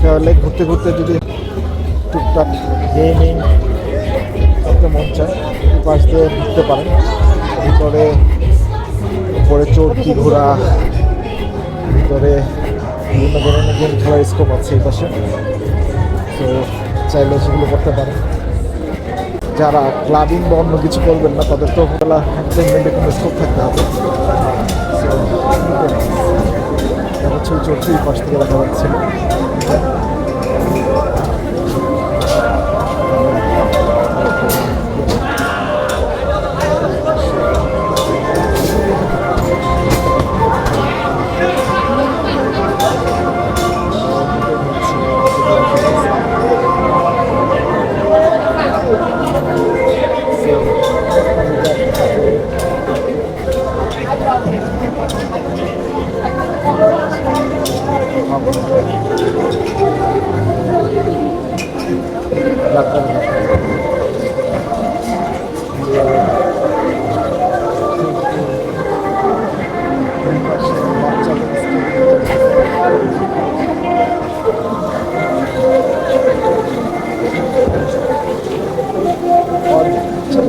তাহলে ঘুরতে ঘুরতে যদি টুকটাক গেমিং করতে মন চায় এই পাশ দিয়ে ঘুরতে পারেন। ভিতরে উপরে চড়কি ঘোরা, ভিতরে বিভিন্ন ধরনের গেম খেলার স্কোপ আছে এই পাশে, তো চাইলে সেগুলো করতে পারেন। যারা ক্লাবিং বা অন্য কিছু করবেন না তাদের তো খেলা এন্টারটেনমেন্টে কোনো স্কোপ থাকতে হবে। ছবি চড়ছি এই পাশ থেকে দেখা যাচ্ছে।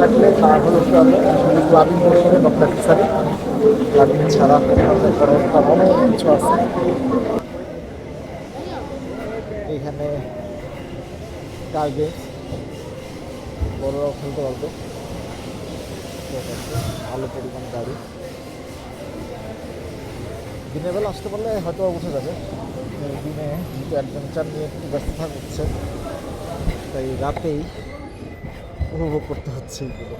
থাকলে না হলে ক্লাবিং করতে ডক্টর স্যার ক্লাবিং ছাড়া অনেক কিছু আছে এখানে। কার গেমস বড়রাও খেলতে পারবে, ভালো পরিমাণ গাড়ি। দিনের বেলা আসতে পারলে হয়তো উঠে যাবে, দিনে যেহেতু অ্যাডভেঞ্চার নিয়ে একটু ব্যস্ত থাকা হচ্ছে তাই রাতেই উপভোগ করতে হচ্ছে এইগুলো।